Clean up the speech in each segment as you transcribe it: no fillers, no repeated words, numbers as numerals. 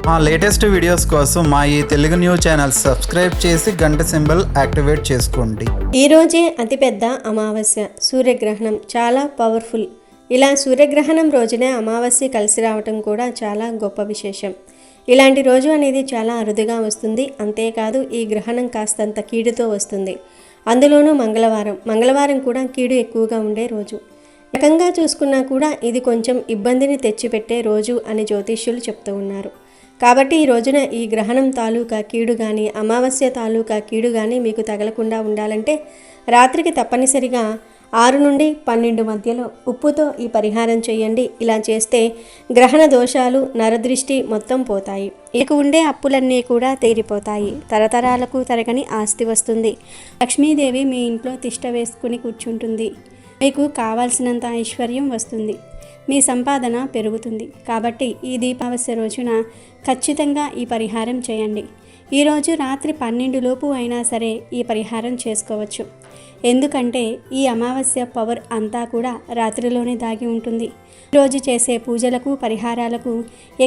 మా latest videos కోసం మా ఈ తెలుగు న్యూస్ ఛానల్ సబ్స్క్రైబ్ చేసి గంట సింబల్ యాక్టివేట్ చేసుకోండి. ఈరోజే అతిపెద్ద అమావాస్య, సూర్యగ్రహణం చాలా పవర్ఫుల్. ఇలా సూర్యగ్రహణం రోజునే అమావాస్య కలిసి రావటం కూడా చాలా గొప్ప విశేషం. ఇలాంటి రోజు అనేది చాలా అరుదుగా వస్తుంది. అంతేకాదు ఈ గ్రహణం కాస్తంత కీడుతో వస్తుంది. అందులోనూ మంగళవారం కూడా కీడు ఎక్కువగా ఉండే రోజు. రకంగా చూసుకున్నా కూడా ఇది కొంచెం ఇబ్బందిని తెచ్చిపెట్టే రోజు అని జ్యోతిష్యులు చెప్తూ ఉన్నారు. కాబట్టి ఈ రోజున ఈ గ్రహణం తాలూకా కీడు కానీ అమావాస్య తాలూకా కీడు కానీ మీకు తగలకుండా ఉండాలంటే రాత్రికి తప్పనిసరిగా 6 నుండి 12 మధ్యలో ఉప్పుతో ఈ పరిహారం చేయండి. ఇలా చేస్తే గ్రహణ దోషాలు, నరదృష్టి మొత్తం పోతాయి. ఇక ఉండే అప్పులన్నీ కూడా తీరిపోతాయి. తరతరాలకు తరగని ఆస్తి వస్తుంది. లక్ష్మీదేవి మీ ఇంట్లో తిష్ట వేసుకుని కూర్చుంటుంది. మీకు కావాల్సినంత ఐశ్వర్యం వస్తుంది. మీ సంపాదన పెరుగుతుంది. కాబట్టి ఈ దీపావస్య రోజున ఖచ్చితంగా ఈ పరిహారం చేయండి. ఈరోజు రాత్రి 12 లోపు అయినా సరే ఈ పరిహారం చేసుకోవచ్చు. ఎందుకంటే ఈ అమావాస్య పవర్ అంతా కూడా రాత్రిలోనే దాగి ఉంటుంది. ఈరోజు చేసే పూజలకు, పరిహారాలకు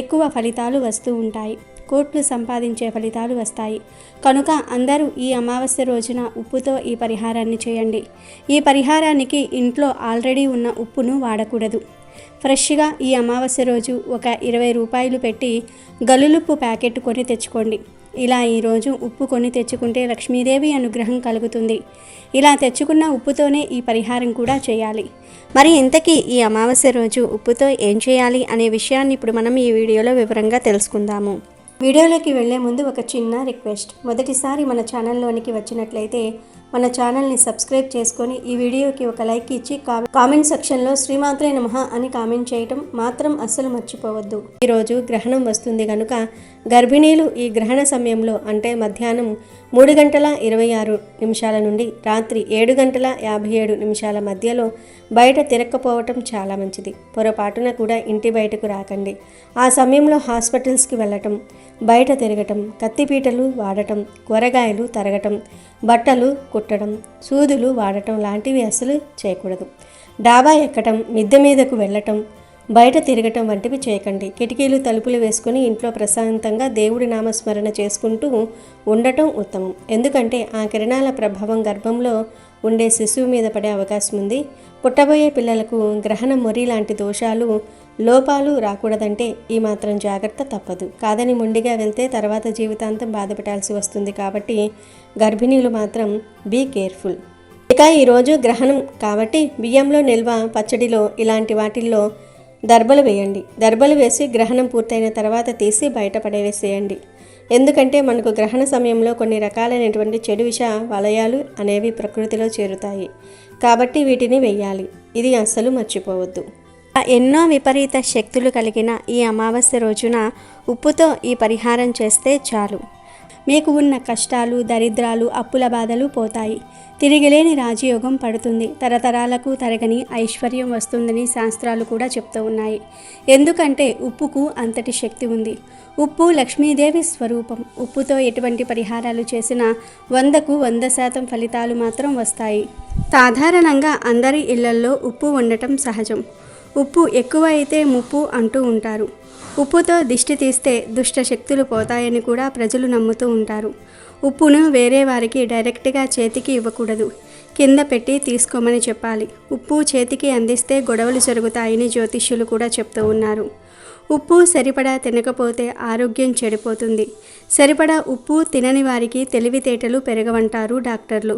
ఎక్కువ ఫలితాలు వస్తూ ఉంటాయి. కోట్లు సంపాదించే ఫలితాలు వస్తాయి. కనుక అందరూ ఈ అమావాస్య రోజున ఉప్పుతో ఈ పరిహారాన్ని చేయండి. ఈ పరిహారానికి ఇంట్లో ఆల్రెడీ ఉన్న ఉప్పును వాడకూడదు. ఫ్రెష్గా ఈ అమావాస్య రోజు ఒక 20 రూపాయలు పెట్టి గల్లులుప్పు ప్యాకెట్ కొని తెచ్చుకోండి. ఇలా ఈరోజు ఉప్పు కొని తెచ్చుకుంటే లక్ష్మీదేవి అనుగ్రహం కలుగుతుంది. ఇలా తెచ్చుకున్న ఉప్పుతోనే ఈ పరిహారం కూడా చేయాలి. మరి ఇంతకీ ఈ అమావాస్య రోజు ఉప్పుతో ఏం చేయాలి అనే విషయాన్ని ఇప్పుడు మనం ఈ వీడియోలో వివరంగా తెలుసుకుందాము. వీడియోలోకి వెళ్లే ముందు ఒక చిన్న రిక్వెస్ట్. మొదటిసారి మన ఛానల్లోనికి వచ్చినట్లయితే మన ఛానల్ని సబ్స్క్రైబ్ చేసుకొని ఈ వీడియోకి ఒక లైక్ ఇచ్చి కామెంట్ సెక్షన్లో శ్రీమాత్రే నమః అని కామెంట్ చేయటం మాత్రం అస్సలు మర్చిపోవద్దు. ఈరోజు గ్రహణం వస్తుంది కనుక గర్భిణీలు ఈ గ్రహణ సమయంలో అంటే మధ్యాహ్నం 3:26 నుండి రాత్రి 7:57 మధ్యలో బయట తిరక్కపోవటం చాలా మంచిది. పొరపాటున కూడా ఇంటి బయటకు రాకండి. ఆ సమయంలో హాస్పిటల్స్కి వెళ్ళటం, బయట తిరగటం, కత్తిపీటలు వాడటం, కూరగాయలు తరగటం, బట్టలు కుట్టడం, సూదులు వాడటం లాంటివి అసలు చేయకూడదు. డాబా ఎక్కటం, మిద్దె మీదకు వెళ్ళటం, బయట తిరగటం వంటివి చేయకండి. కిటికీలు, తలుపులు వేసుకుని ఇంట్లో ప్రశాంతంగా దేవుడి నామస్మరణ చేసుకుంటూ ఉండటం ఉత్తమం. ఎందుకంటే ఆ కిరణాల ప్రభావం గర్భంలో ఉండే శిశువు మీద పడే అవకాశం ఉంది. పుట్టబోయే పిల్లలకు గ్రహణ మొరి లాంటి దోషాలు, లోపాలు రాకూడదంటే ఈ మాత్రం జాగ్రత్త తప్పదు. కాదని మొండిగా వెళ్తే తర్వాత జీవితాంతం బాధపడాల్సి వస్తుంది. కాబట్టి గర్భిణీలు మాత్రం బీ కేర్ఫుల్. ఇక ఈరోజు గ్రహణం కాబట్టి బియ్యంలో నిల్వ, పచ్చడిలో ఇలాంటి వాటిల్లో దర్బలు వేయండి. దర్బలు వేసి గ్రహణం పూర్తయిన తర్వాత తీసి బయట పడవేసేయండి. ఎందుకంటే మనకు గ్రహణ సమయంలో కొన్ని రకాలైనటువంటి చెడు విష వలయాలు అనేవి ప్రకృతిలో చేరుతాయి. కాబట్టి వీటిని వెయ్యాలి. ఇది అస్సలు మర్చిపోవద్దు. ఎన్నో విపరీత శక్తులు కలిగిన ఈ అమావాస్య రోజున ఉప్పుతో ఈ పరిహారం చేస్తే చాలు. మీకు ఉన్న కష్టాలు, దరిద్రాలు, అప్పుల బాధలు పోతాయి. తిరిగిలేని రాజయోగం పడుతుంది. తరతరాలకు తరగని ఐశ్వర్యం వస్తుందని శాస్త్రాలు కూడా చెప్తూ ఉన్నాయి. ఎందుకంటే ఉప్పుకు అంతటి శక్తి ఉంది. ఉప్పు లక్ష్మీదేవి స్వరూపం. ఉప్పుతో ఎటువంటి పరిహారాలు చేసినా 100కు 100% ఫలితాలు మాత్రం వస్తాయి. సాధారణంగా అందరి ఇళ్లల్లో ఉప్పు ఉండటం సహజం. ఉప్పు ఎక్కువ అయితే ముప్పు అంటూ ఉంటారు. ఉప్పుతో దిష్టి తీస్తే దుష్ట శక్తులు పోతాయని కూడా ప్రజలు నమ్ముతూ ఉంటారు. ఉప్పును వేరే వారికి డైరెక్ట్గా చేతికి ఇవ్వకూడదు. కింద పెట్టి తీసుకోమని చెప్పాలి. ఉప్పు చేతికి అందిస్తే గొడవలు జరుగుతాయని జ్యోతిష్యులు కూడా చెప్తూ ఉన్నారు. ఉప్పు సరిపడా తినకపోతే ఆరోగ్యం చెడిపోతుంది. సరిపడా ఉప్పు తినని వారికి తెలివితేటలు పెరగవంటారు డాక్టర్లు.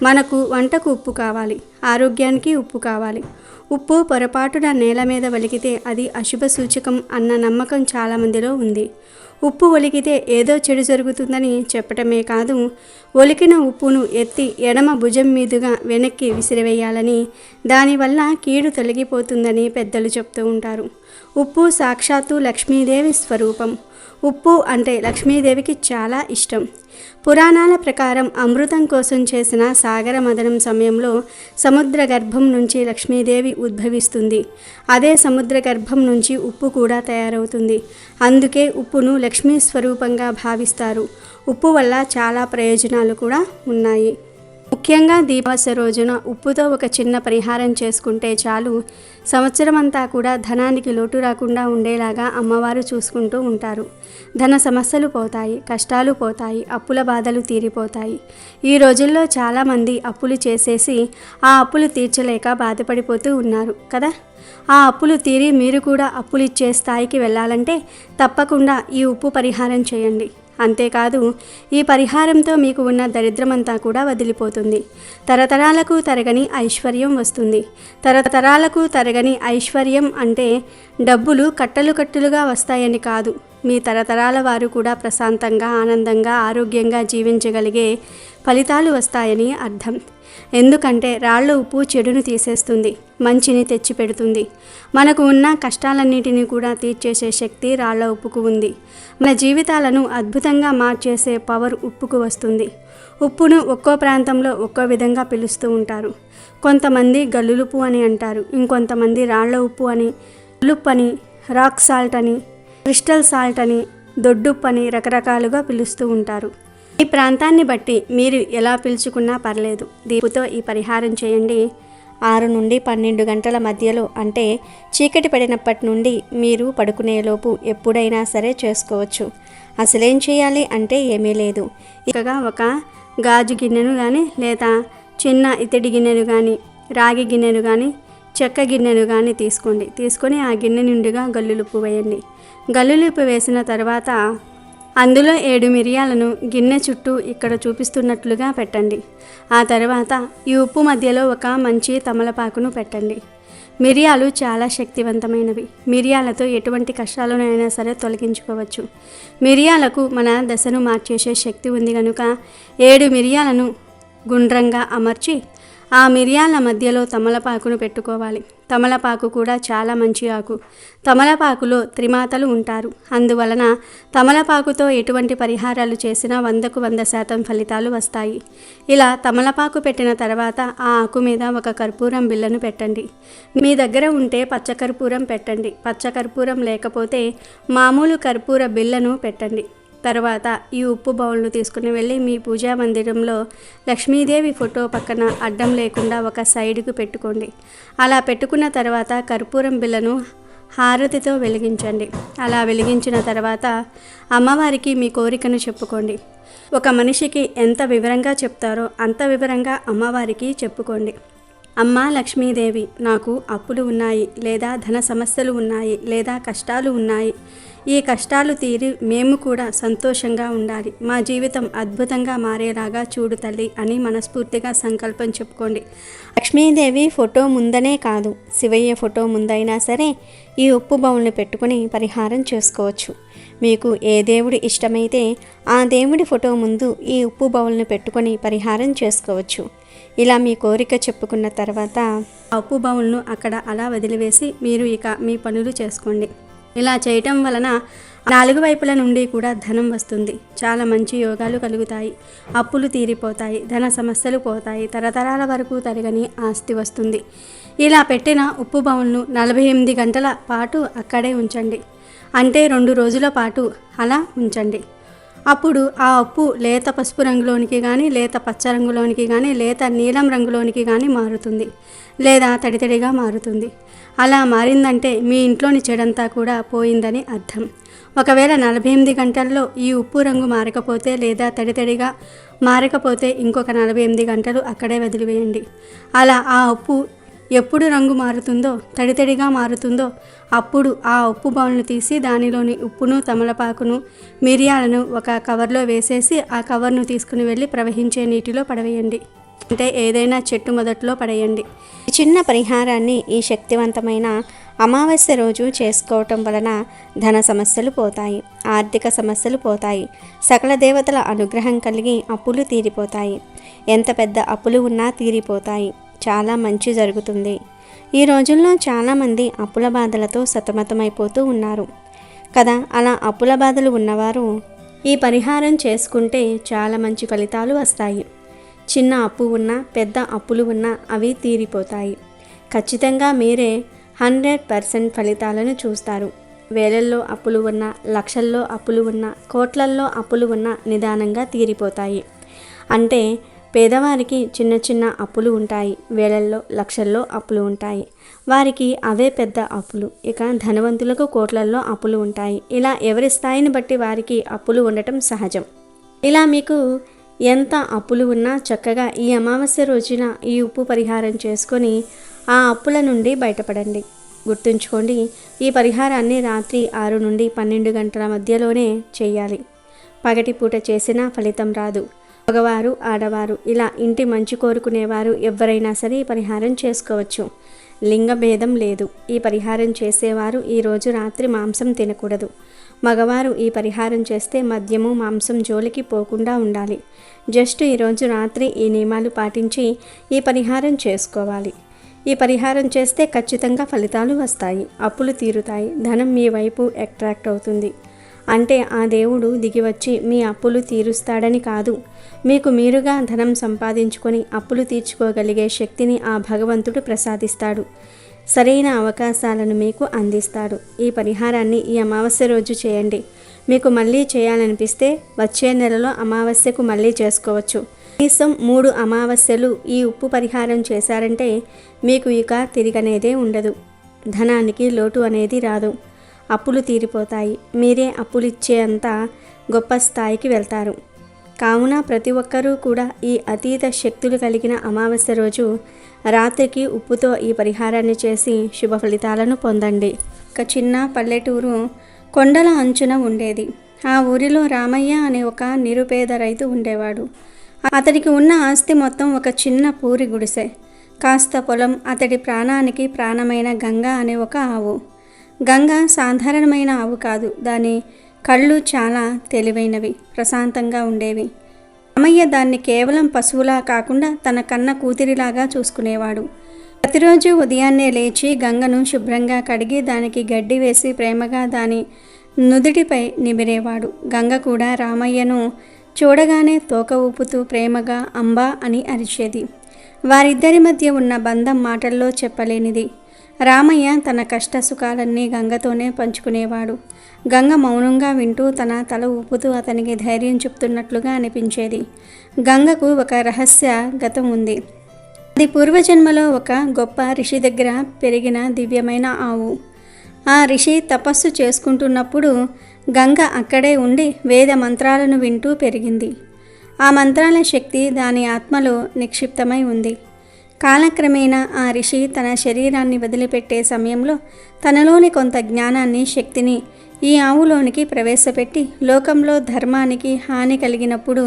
మనకు వంటకు ఉప్పు కావాలి, ఆరోగ్యానికి ఉప్పు కావాలి. ఉప్పు పొరపాటున నేల మీద ఒలికితే అది అశుభ సూచకం అన్న నమ్మకం చాలామందిలో ఉంది. ఉప్పు ఒలికితే ఏదో చెడు జరుగుతుందని చెప్పటమే కాదు, ఒలికిన ఉప్పును ఎత్తి ఎడమ భుజం మీదుగా వెనక్కి విసిరివేయాలని, దానివల్ల కీడు తొలగిపోతుందని పెద్దలు చెప్తూ ఉంటారు. ఉప్పు సాక్షాత్తు లక్ష్మీదేవి స్వరూపం. ఉప్పు అంటే లక్ష్మీదేవికి చాలా ఇష్టం. పురాణాల ప్రకారం అమృతం కోసం చేసిన సాగర మథనం సమయంలో సముద్ర గర్భం నుంచి లక్ష్మీదేవి ఉద్భవిస్తుంది. అదే సముద్ర గర్భం నుంచి ఉప్పు కూడా తయారవుతుంది. అందుకే ఉప్పును లక్ష్మీ స్వరూపంగా భావిస్తారు. ఉప్పు వల్ల చాలా ప్రయోజనాలు కూడా ఉన్నాయి. ముఖ్యంగా దీపావళి రోజున ఉప్పుతో ఒక చిన్న పరిహారం చేసుకుంటే చాలు. సంవత్సరం అంతా కూడా ధనానికి లోటు రాకుండా ఉండేలాగా అమ్మవారు చూసుకుంటూ ఉంటారు. ధన సమస్యలు పోతాయి, కష్టాలు పోతాయి, అప్పుల బాధలు తీరిపోతాయి. ఈ రోజుల్లో చాలామంది అప్పులు చేసేసి ఆ అప్పులు తీర్చలేక బాధపడిపోతూ ఉన్నారు కదా. ఆ అప్పులు తీరి మీరు కూడా అప్పులు ఇచ్చే స్థాయికి వెళ్ళాలంటే తప్పకుండా ఈ ఉప్పు పరిహారం చేయండి. అంతేకాదు, ఈ పరిహారంతో మీకు ఉన్న దరిద్రమంతా కూడా వదిలిపోతుంది. తరతరాలకు తరగని ఐశ్వర్యం వస్తుంది. తరతరాలకు తరగని ఐశ్వర్యం అంటే డబ్బులు కట్టలు కట్టులుగా వస్తాయని కాదు. మీ తరతరాల వారు కూడా ప్రశాంతంగా, ఆనందంగా, ఆరోగ్యంగా జీవించగలిగే ఫలితాలు వస్తాయని అర్థం. ఎందుకంటే రాళ్ళ ఉప్పు చెడును తీసేస్తుంది, మంచిని తెచ్చిపెడుతుంది. మనకు ఉన్న కష్టాలన్నిటినీ కూడా తీర్చేసే శక్తి రాళ్ళ ఉప్పుకు ఉంది. మన జీవితాలను అద్భుతంగా మార్చేసే పవర్ ఉప్పుకు వస్తుంది. ఉప్పును ఒక్కో ప్రాంతంలో ఒక్కో విధంగా పిలుస్తూ ఉంటారు. కొంతమంది గల్లులుప్పు అని అంటారు, ఇంకొంతమంది రాళ్ళ ఉప్పు అని, ఉలుప్పు అని, రాక్ సాల్ట్ అని, క్రిస్టల్ సాల్ట్ అని, దొడ్డుప్పు అని రకరకాలుగా పిలుస్తూ ఉంటారు. ఈ ప్రాంతాన్ని బట్టి మీరు ఎలా పిలుచుకున్నా పర్లేదు. దీపుతో ఈ పరిహారం చేయండి. 6 నుండి 12 గంటల మధ్యలో, అంటే చీకటి పడినప్పటి నుండి మీరు పడుకునేలోపు ఎప్పుడైనా సరే చేసుకోవచ్చు. అసలేం చేయాలి అంటే ఏమీ లేదు. ఇకగా ఒక గాజు గిన్నెను కానీ, లేదా చిన్న ఇత్తడి గిన్నెను కానీ, రాగి గిన్నెను కానీ, చెక్క గిన్నెను కానీ తీసుకొని ఆ గిన్నె నిండుగా గల్లులుప్పు వేయండి. గల్లులుప్పు వేసిన తర్వాత అందులో 7 మిరియాలను గిన్నె చుట్టూ ఇక్కడ చూపిస్తున్నట్లుగా పెట్టండి. ఆ తర్వాత ఈ ఉప్పు మధ్యలో ఒక మంచి తమలపాకును పెట్టండి. మిరియాలు చాలా శక్తివంతమైనవి. మిరియాలతో ఎటువంటి కష్టాలనైనా సరే తొలగించుకోవచ్చు. మిరియాలకు మన దశను మార్చేసే శక్తి ఉంది కనుక 7 మిరియాలను గుండ్రంగా అమర్చి ఆ మిరియాల మధ్యలో తమలపాకును పెట్టుకోవాలి. తమలపాకు కూడా చాలా మంచి ఆకు. తమలపాకులో త్రిమాతలు ఉంటారు. అందువలన తమలపాకుతో ఎటువంటి పరిహారాలు చేసినా 100కు 100% ఫలితాలు వస్తాయి. ఇలా తమలపాకు పెట్టిన తర్వాత ఆ ఆకు మీద ఒక కర్పూరం బిళ్ళను పెట్టండి. మీ దగ్గర ఉంటే పచ్చకర్పూరం పెట్టండి. పచ్చకర్పూరం లేకపోతే మామూలు కర్పూర బిళ్ళను పెట్టండి. తర్వాత ఈ ఉప్పు బౌల్ను తీసుకుని వెళ్ళి మీ పూజా మందిరంలో లక్ష్మీదేవి ఫోటో పక్కన అడ్డం లేకుండా ఒక సైడ్కు పెట్టుకోండి. అలా పెట్టుకున్న తర్వాత కర్పూరం బిళ్ళను హారతితో వెలిగించండి. అలా వెలిగించిన తర్వాత అమ్మవారికి మీ కోరికను చెప్పుకోండి. ఒక మనిషికి ఎంత వివరంగా చెప్తారో అంత వివరంగా అమ్మవారికి చెప్పుకోండి. అమ్మా లక్ష్మీదేవి, నాకు అప్పులు ఉన్నాయి, లేదా ధన సమస్యలు ఉన్నాయి, లేదా కష్టాలు ఉన్నాయి. ఈ కష్టాలు తీరి మేము కూడా సంతోషంగా ఉండాలి. మా జీవితం అద్భుతంగా మారేలాగా చూడు తల్లి అని మనస్ఫూర్తిగా సంకల్పం చెప్పుకోండి. లక్ష్మీదేవి ఫోటో ముందనే కాదు, శివయ్య ఫోటో ముందైనా సరే ఈ ఉప్పు బౌల్ని పెట్టుకుని పరిహారం చేసుకోవచ్చు. మీకు ఏ దేవుడి ఇష్టమైతే ఆ దేవుడి ఫోటో ముందు ఈ ఉప్పు బౌల్ని పెట్టుకొని పరిహారం చేసుకోవచ్చు. ఇలా మీ కోరిక చెప్పుకున్న తర్వాత ఆ ఉప్పు బౌల్ను అక్కడ అలా వదిలివేసి మీరు ఇక మీ పనులు చేసుకోండి. ఇలా చేయటం వలన 4 వైపుల నుండి కూడా ధనం వస్తుంది. చాలా మంచి యోగాలు కలుగుతాయి. అప్పులు తీరిపోతాయి, ధన సమస్యలు పోతాయి, తరతరాల వరకు తరగని ఆస్తి వస్తుంది. ఇలా పెట్టిన ఉప్పు బౌల్ను 48 గంటల పాటు అక్కడే ఉంచండి. అంటే 2 రోజుల పాటు అలా ఉంచండి. అప్పుడు ఆ ఉప్పు లేత పసుపు రంగులోనికి కానీ, లేత పచ్చ రంగులోనికి కానీ, లేత నీలం రంగులోనికి కానీ మారుతుంది, లేదా తడితడిగా మారుతుంది. అలా మారిందంటే మీ ఇంట్లోని చెడంతా కూడా పోయిందని అర్థం. ఒకవేళ 48 గంటల్లో ఈ ఉప్పు రంగు మారకపోతే, లేదా తడితడిగా మారకపోతే ఇంకొక 48 గంటలు అక్కడే వదిలివేయండి. అలా ఆ ఉప్పు ఎప్పుడు రంగు మారుతుందో, తడితడిగా మారుతుందో అప్పుడు ఆ ఉప్పు బౌల్ను తీసి దానిలోని ఉప్పును, తమలపాకును, మిరియాలను ఒక కవర్లో వేసేసి ఆ కవర్ను తీసుకుని వెళ్ళి ప్రవహించే నీటిలో పడవేయండి. అంటే ఏదైనా చెట్టు మొదట్లో పడేయండి. ఈ చిన్న పరిహారాన్ని ఈ శక్తివంతమైన అమావాస్య రోజు చేసుకోవటం వలన ధన సమస్యలు పోతాయి, ఆర్థిక సమస్యలు పోతాయి, సకల దేవతల అనుగ్రహం కలిగి అప్పులు తీరిపోతాయి. ఎంత పెద్ద అప్పులు ఉన్నా తీరిపోతాయి. చాలా మంచి జరుగుతుంది. ఈ రోజుల్లో చాలామంది అప్పుల బాధలతో సతమతమైపోతూ ఉన్నారు కదా. అలా అప్పుల బాధలు ఉన్నవారు ఈ పరిహారం చేసుకుంటే చాలా మంచి ఫలితాలు వస్తాయి. చిన్న అప్పు ఉన్నా, పెద్ద అప్పులు ఉన్నా అవి తీరిపోతాయి. ఖచ్చితంగా మీరే 100% ఫలితాలను చూస్తారు. వేలల్లో అప్పులు ఉన్నా, లక్షల్లో అప్పులు ఉన్నా, కోట్లల్లో అప్పులు ఉన్నా నిదానంగా తీరిపోతాయి. అంటే పేదవారికి చిన్న చిన్న అప్పులు ఉంటాయి, వేలల్లో లక్షల్లో అప్పులు ఉంటాయి. వారికి అవే పెద్ద అప్పులు. ఇక ధనవంతులకు కోట్లల్లో అప్పులు ఉంటాయి. ఇలా ఎవరి స్థాయిని బట్టి వారికి అప్పులు ఉండటం సహజం. ఇలా మీకు ఎంత అప్పులు ఉన్నా చక్కగా ఈ అమావాస్య రోజున ఈ ఉప్పు పరిహారం చేసుకొని ఆ అప్పుల నుండి బయటపడండి. గుర్తుంచుకోండి, ఈ పరిహారాన్ని రాత్రి 6 నుండి 12 గంటల మధ్యలోనే చేయాలి. పగటిపూట చేసినా ఫలితం రాదు. మగవారు, ఆడవారు, ఇలా ఇంటి మంచి కోరుకునేవారు ఎవరైనా సరే ఈ పరిహారం చేసుకోవచ్చు. లింగ భేదం లేదు. ఈ పరిహారం చేసేవారు ఈరోజు రాత్రి మాంసం తినకూడదు. మగవారు ఈ పరిహారం చేస్తే మద్యము, మాంసం జోలికి పోకుండా ఉండాలి. జస్ట్ ఈరోజు రాత్రి ఈ నియమాలు పాటించి ఈ పరిహారం చేసుకోవాలి. ఈ పరిహారం చేస్తే ఖచ్చితంగా ఫలితాలు వస్తాయి. అప్పులు తీరుతాయి. ధనం మీ వైపు అట్రాక్ట్ అవుతుంది. అంటే ఆ దేవుడు దిగివచ్చి మీ అప్పులు తీరుస్తాడని కాదు, మీకు మీరుగా ధనం సంపాదించుకొని అప్పులు తీర్చుకోగలిగే శక్తిని ఆ భగవంతుడు ప్రసాదిస్తాడు. సరైన అవకాశాలను మీకు అందిస్తాడు. ఈ పరిహారాన్ని ఈ అమావాస్య రోజు చేయండి. మీకు మళ్ళీ చేయాలనిపిస్తే వచ్చే నెలలో అమావాస్యకు మళ్ళీ చేసుకోవచ్చు. కనీసం 3 అమావాస్యలు ఈ ఉప్పు పరిహారం చేశారంటే మీకు ఇక తిరిగనేదే ఉండదు. ధనానికి లోటు అనేది రాదు. అప్పులు తీరిపోతాయి. మీరే అప్పులు ఇచ్చేంత గొప్ప స్థాయికి వెళ్తారు. కావున ప్రతి ఒక్కరూ కూడా ఈ అతీత శక్తులు కలిగిన అమావాస్య రోజు రాత్రికి ఉప్పుతో ఈ పరిహారాన్ని చేసి శుభ ఫలితాలను పొందండి. ఒక చిన్న పల్లెటూరు కొండల అంచున ఉండేది. ఆ ఊరిలో రామయ్య అనే ఒక నిరుపేద రైతు ఉండేవాడు. అతడికి ఉన్న ఆస్తి మొత్తం ఒక చిన్న పూరి గుడిసె, కాస్త పొలం. అతడి ప్రాణానికి ప్రాణమైన గంగ అనే ఒక ఆవు. గంగ సాధారణమైన ఆవు కాదు. దాని కళ్ళు చాలా తెలివైనవి, ప్రశాంతంగా ఉండేవి. రామయ్య దాన్ని కేవలం పశువులా కాకుండా తన కన్న కూతురిలాగా చూసుకునేవాడు. ప్రతిరోజు ఉదయాన్నే లేచి గంగను శుభ్రంగా కడిగి దానికి గడ్డి వేసి ప్రేమగా దాని నుదిటిపై నిమిరేవాడు. గంగ కూడా రామయ్యను చూడగానే తోక ఊపుతూ ప్రేమగా అంబా అని అరిచేది. వారిద్దరి మధ్య ఉన్న బంధం మాటల్లో చెప్పలేనిది. రామయ్య తన కష్ట సుఖాలన్నీ గంగతోనే పంచుకునేవాడు. గంగ మౌనంగా వింటూ తన తల ఊపుతూ అతనికి ధైర్యం చెప్తున్నట్లుగా అనిపించేది. గంగకు ఒక రహస్య గతం ఉంది. అది పూర్వజన్మలో ఒక గొప్ప ఋషి దగ్గర పెరిగిన దివ్యమైన ఆవు. ఆ ఋషి తపస్సు చేసుకుంటున్నప్పుడు గంగ అక్కడే ఉండి వేద మంత్రాలను వింటూ పెరిగింది. ఆ మంత్రాల శక్తి దాని ఆత్మలో నిక్షిప్తమై ఉంది. కాలక్రమేణా ఆ ఋషి తన శరీరాన్ని వదిలిపెట్టే సమయంలో తనలోని కొంత జ్ఞానాన్ని, శక్తిని ఈ ఆవులోనికి ప్రవేశపెట్టి లోకంలో ధర్మానికి హాని కలిగినప్పుడు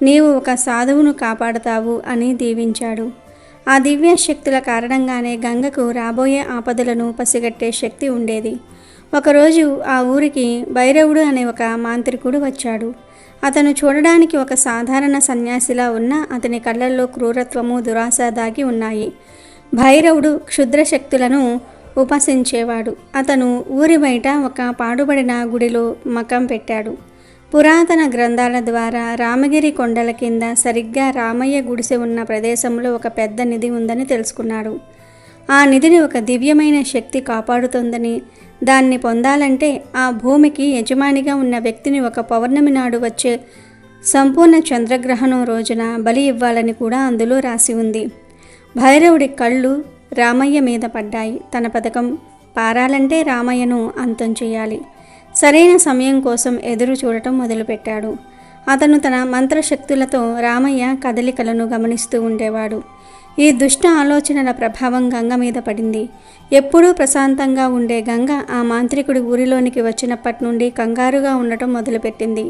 నీవు ఒక సాధువును కాపాడుతావు అని దీవించాడు. ఆ దివ్య శక్తుల కారణంగానే గంగకు రాబోయే ఆపదలను పసిగట్టే శక్తి ఉండేది. ఒకరోజు ఆ ఊరికి భైరవుడు అనే ఒక మాంత్రికుడు వచ్చాడు. అతను చూడడానికి ఒక సాధారణ సన్యాసిలా ఉన్నా అతని కళ్ళల్లో క్రూరత్వము, దురాశ దాగి ఉన్నాయి. భైరవుడు క్షుద్ర శక్తులను ఉపాసించేవాడు. అతను ఊరి బయట ఒక పాడుబడిన గుడిలో మకం పెట్టాడు. పురాతన గ్రంథాల ద్వారా రామగిరి కొండల కింద సరిగ్గా రామయ్య గుడిసె ఉన్న ప్రదేశంలో ఒక పెద్ద నిధి ఉందని తెలుసుకున్నాడు. ఆ నిధిని ఒక దివ్యమైన శక్తి కాపాడుతోందని, దాన్ని పొందాలంటే ఆ భూమికి యజమానిగా ఉన్న వ్యక్తిని ఒక పౌర్ణమి నాడు వచ్చే సంపూర్ణ చంద్రగ్రహణం రోజున బలి ఇవ్వాలని కూడా అందులో రాసి ఉంది. భైరవుడి కళ్ళు రామయ్య మీద పడ్డాయి. తన పథకం పారాలంటే రామయ్యను అంతం చేయాలి. సరైన సమయం కోసం ఎదురు చూడటం మొదలుపెట్టాడు. అతను తన మంత్రశక్తులతో రామయ్య కదలికలను గమనిస్తూ ఉండేవాడు. ఈ దుష్ట ఆలోచనల ప్రభావం గంగ మీద పడింది. ఎప్పుడూ ప్రశాంతంగా ఉండే గంగ ఆ మాంత్రికుడి ఊరిలోనికి వచ్చినప్పటి నుండి కంగారుగా ఉండటం మొదలుపెట్టింది.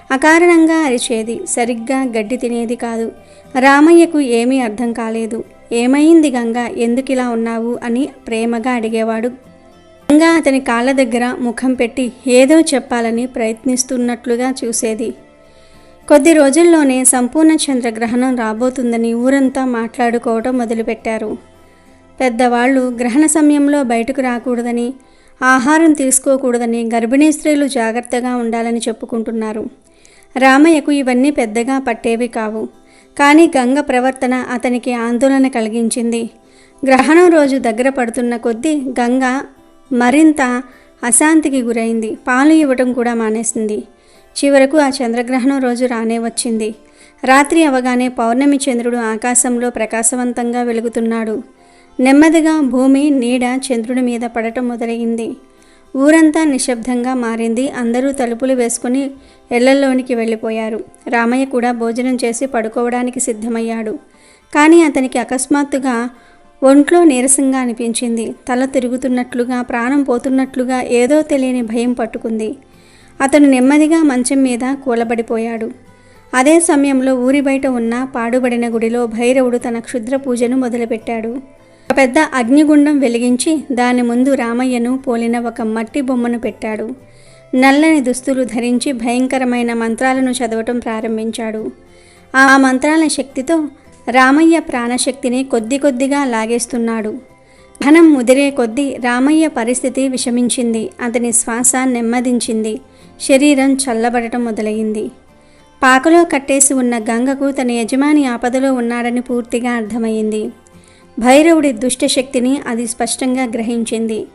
అకారణంగా అరిచేది, సరిగ్గా గడ్డి తినేది కాదు. రామయ్యకు ఏమీ అర్థం కాలేదు. ఏమైంది గంగ, ఎందుకిలా ఉన్నావు అని ప్రేమగా అడిగేవాడు. గంగ అతని కాళ్ళ దగ్గర ముఖం పెట్టి ఏదో చెప్పాలని ప్రయత్నిస్తున్నట్లుగా చూసేది. కొద్ది రోజుల్లోనే సంపూర్ణ చంద్రగ్రహణం రాబోతుందని ఊరంతా మాట్లాడుకోవడం మొదలుపెట్టారు. పెద్దవాళ్ళు గ్రహణ సమయంలో బయటకు రాకూడదని, ఆహారం తీసుకోకూడదని, గర్భిణీ స్త్రీలు జాగ్రత్తగా ఉండాలని చెప్పుకుంటున్నారు. రామయ్యకు ఇవన్నీ పెద్దగా పట్టేవి కావు. కానీ గంగ ప్రవర్తన అతనికి ఆందోళన కలిగించింది. గ్రహణం రోజు దగ్గర పడుతున్న కొద్దీ గంగ మరింత అశాంతికి గురైంది. పాలు ఇవ్వటం కూడా మానేసింది. చివరకు ఆ చంద్రగ్రహణం రోజు రానే వచ్చింది. రాత్రి అవగానే పౌర్ణమి చంద్రుడు ఆకాశంలో ప్రకాశవంతంగా వెలుగుతున్నాడు. నెమ్మదిగా భూమి నీడ చంద్రుడి మీద పడటం మొదలైంది. ఊరంతా నిశ్శబ్దంగా మారింది. అందరూ తలుపులు వేసుకుని ఇళ్లలోనికి వెళ్ళిపోయారు. రామయ్య కూడా భోజనం చేసి పడుకోవడానికి సిద్ధమయ్యాడు. కానీ అతనికి అకస్మాత్తుగా ఒంట్లో నీరసంగా అనిపించింది. తల తిరుగుతున్నట్లుగా, ప్రాణం పోతున్నట్లుగా ఏదో తెలియని భయం పట్టుకుంది. అతను నెమ్మదిగా మంచం మీద కూలబడిపోయాడు. అదే సమయంలో ఊరి బయట ఉన్న పాడుబడిన గుడిలో భైరవుడు తన క్షుద్ర పూజను మొదలుపెట్టాడు. ఒక పెద్ద అగ్నిగుండం వెలిగించి దాని ముందు రామయ్యను పోలిన ఒక మట్టి బొమ్మను పెట్టాడు. నల్లని దుస్తులు ధరించి భయంకరమైన మంత్రాలను చదవటం ప్రారంభించాడు. ఆ మంత్రాల శక్తితో రామయ్య ప్రాణశక్తిని కొద్ది కొద్దిగా లాగేస్తున్నాడు. ఘనం ముదిరే కొద్దీ రామయ్య పరిస్థితి విషమించింది. అతని శ్వాస నెమ్మదించింది. శరీరం చల్లబడటం మొదలైంది. పాకలో కట్టేసి ఉన్న గంగకు తన యజమాని ఆపదలో ఉన్నాడని పూర్తిగా అర్థమైంది. భైరవుడి దుష్టశక్తిని అది స్పష్టంగా గ్రహించింది.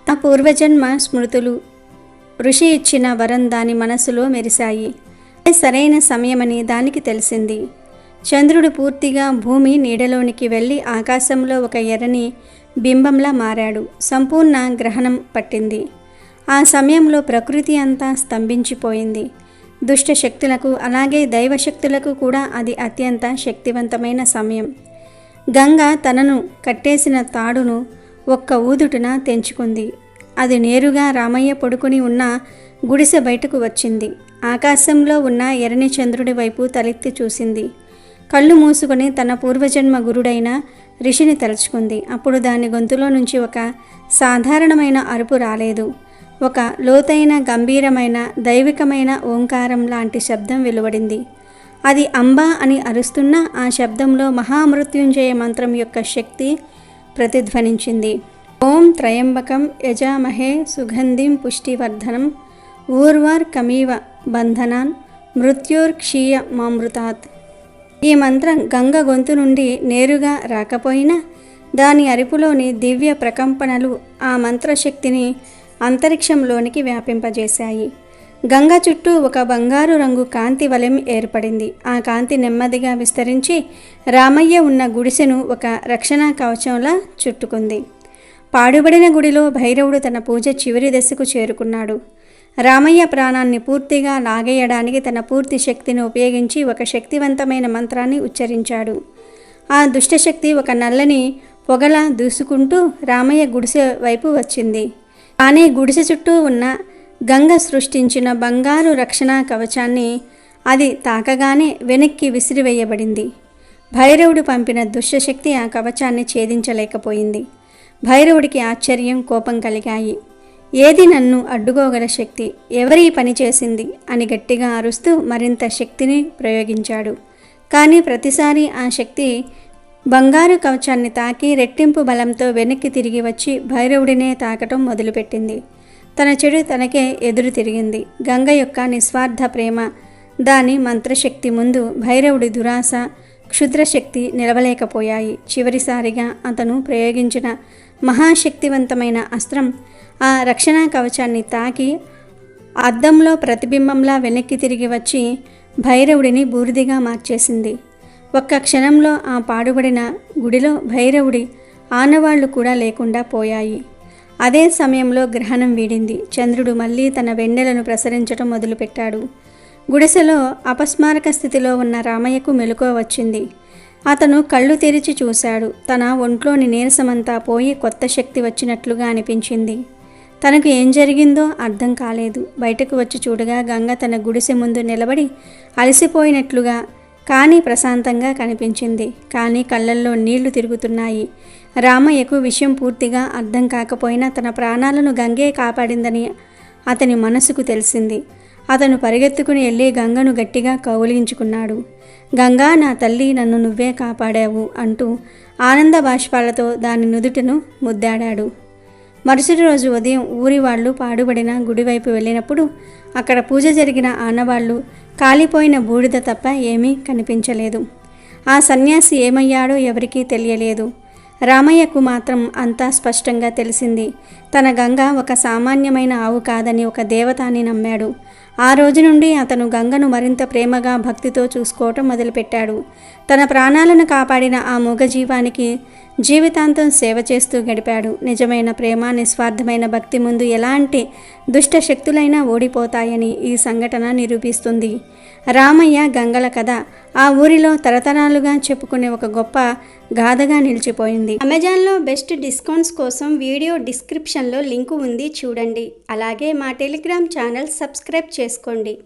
తన పూర్వజన్మ స్మృతులు, ఋషి ఇచ్చిన వరం దాని మనసులో మెరిశాయి. సరైన సమయమని దానికి తెలిసింది. చంద్రుడు పూర్తిగా భూమి నీడలోనికి వెళ్ళి ఆకాశంలో ఒక ఎర్రని బింబంలా మారాడు. సంపూర్ణ గ్రహణం పట్టింది. ఆ సమయంలో ప్రకృతి అంతా స్తంభించిపోయింది. దుష్ట శక్తులకు అలాగే దైవశక్తులకు కూడా అది అత్యంత శక్తివంతమైన సమయం. గంగ తనను కట్టేసిన తాడును ఒక్క ఊదుటున తెంచుకుంది. అది నేరుగా రామయ్య పడుకుని ఉన్న గుడిసె బయటకు వచ్చింది. ఆకాశంలో ఉన్న ఎర్రని చంద్రుడి వైపు తలెత్తి చూసింది. కళ్ళు మూసుకొని తన పూర్వజన్మ గురుడైన ఋషిని తలుచుకుంది. అప్పుడు దాని గొంతులో నుంచి ఒక సాధారణమైన అరుపు రాలేదు. ఒక లోతైన గంభీరమైన దైవికమైన ఓంకారం లాంటి శబ్దం వెలువడింది. అది అంబా అని అరుస్తున్న ఆ శబ్దంలో మహామృత్యుంజయ మంత్రం యొక్క శక్తి ప్రతిధ్వనించింది. ఓం త్రయంబకం యజామహే సుగంధిం పుష్టివర్ధనం ఊర్వార్ కమీవ బంధనాన్ మృత్యోర్క్షీయ మామృతాత్. ఈ మంత్రం గంగ గొంతు నుండి నేరుగా రాకపోయినా దాని అరుపులోని దివ్య ప్రకంపనలు ఆ మంత్రశక్తిని అంతరిక్షంలోనికి వ్యాపింపజేశాయి. గంగ చుట్టూ ఒక బంగారు రంగు కాంతి వలయం ఏర్పడింది. ఆ కాంతి నెమ్మదిగా విస్తరించి రామయ్య ఉన్న గుడిసెను ఒక రక్షణ కవచంలా చుట్టుకుంది. పాడుబడిన గుడిలో భైరవుడు తన పూజ చివరి దశకు చేరుకున్నాడు. రామయ్య ప్రాణాన్ని పూర్తిగా లాగేయడానికి తన పూర్తి శక్తిని ఉపయోగించి ఒక శక్తివంతమైన మంత్రాన్ని ఉచ్చరించాడు. ఆ దుష్టశక్తి ఒక నల్లని పొగలా దూసుకుంటూ రామయ్య గుడిసె వైపు వచ్చింది. కానీ గుడిసె చుట్టూ ఉన్న గంగ సృష్టించిన బంగారు రక్షణ కవచాన్ని అది తాకగానే వెనక్కి విసిరివేయబడింది. భైరవుడు పంపిన దుష్టశక్తి ఆ కవచాన్ని ఛేదించలేకపోయింది. భైరవుడికి ఆశ్చర్యం, కోపం కలిగాయి. ఏది నన్ను అడ్డుకోగల శక్తి? ఎవరి పని చేసింది అని గట్టిగా అరుస్తూ మరింత శక్తిని ప్రయోగించాడు. కానీ ప్రతిసారి ఆ శక్తి బంగారు కవచాన్ని తాకి రెట్టింపు బలంతో వెనక్కి తిరిగి వచ్చి భైరవుడినే తాకటం మొదలుపెట్టింది. తన చెడు తనకే ఎదురు తిరిగింది. గంగ యొక్క నిస్వార్థ ప్రేమ, దాని మంత్రశక్తి ముందు భైరవుడి దురాశ, క్షుద్రశక్తి నిలవలేకపోయాయి. చివరిసారిగా అతను ప్రయోగించిన మహాశక్తివంతమైన అస్త్రం ఆ రక్షణ కవచాన్ని తాకి అద్దంలో ప్రతిబింబంలా వెనక్కి తిరిగి వచ్చి భైరవుడిని బూడిదిగా మార్చేసింది. ఒక్క క్షణంలో ఆ పాడుబడిన గుడిలో భైరవుడి ఆనవాళ్లు కూడా లేకుండా పోయాయి. అదే సమయంలో గ్రహణం వీడింది. చంద్రుడు మళ్ళీ తన వెన్నెలను ప్రసరించడం మొదలుపెట్టాడు. గుడిసెలో అపస్మారక స్థితిలో ఉన్న రామయ్యకు మెలకువ వచ్చింది. అతను కళ్ళు తెరిచి చూశాడు. తన ఒంట్లోని నీరసమంతా పోయి కొత్త శక్తి వచ్చినట్లుగా అనిపించింది. తనకు ఏం జరిగిందో అర్థం కాలేదు. బయటకు వచ్చి చూడగా గంగ తన గుడిసె ముందు నిలబడి అలసిపోయినట్లుగా కానీ ప్రశాంతంగా కనిపించింది. కానీ కళ్ళల్లో నీళ్లు తిరుగుతున్నాయి. రామయ్యకు విషయం పూర్తిగా అర్థం కాకపోయినా తన ప్రాణాలను గంగే కాపాడిందని అతని మనసుకు తెలిసింది. అతను పరిగెత్తుకుని వెళ్ళి గంగను గట్టిగా కౌలించుకున్నాడు. గంగా, నా తల్లి, నన్ను నువ్వే కాపాడావు అంటూ ఆనంద బాష్పాలతో దాని నుదుటను ముద్దాడాడు. మరుసటి రోజు ఉదయం ఊరి వాళ్ళు పాడుబడిన గుడివైపు వెళ్ళినప్పుడు అక్కడ పూజ జరిగిన ఆనవాళ్లు, కాలిపోయిన బూడిద తప్ప ఏమీ కనిపించలేదు. ఆ సన్యాసి ఏమయ్యాడో ఎవరికీ తెలియలేదు. రామయ్యకు మాత్రం అంతా స్పష్టంగా తెలిసింది. తన గంగ ఒక సామాన్యమైన ఆవు కాదని, ఒక దేవత అని నమ్మాడు. ఆ రోజు నుండి అతను గంగను మరింత ప్రేమగా భక్తితో చూసుకోవటం మొదలుపెట్టాడు. తన ప్రాణాలను కాపాడిన ఆ మూగజీవానికి జీవితాంతం సేవ చేస్తూ గడిపాడు. నిజమైన ప్రేమ, నిస్వార్థమైన భక్తి ముందు ఎలాంటి దుష్ట శక్తులైనా ఓడిపోతాయని ఈ సంఘటన నిరూపిస్తుంది. రామయ్య గంగల కథ ఆ ఊరిలో తరతరాలుగా చెప్పుకునే ఒక గొప్ప గాథగా నిలిచిపోయింది. అమెజాన్లో బెస్ట్ డిస్కౌంట్స్ కోసం వీడియో డిస్క్రిప్షన్లో లింకు ఉంది, చూడండి. అలాగే మా టెలిగ్రామ్ ఛానల్ సబ్స్క్రైబ్ చేసుకోండి.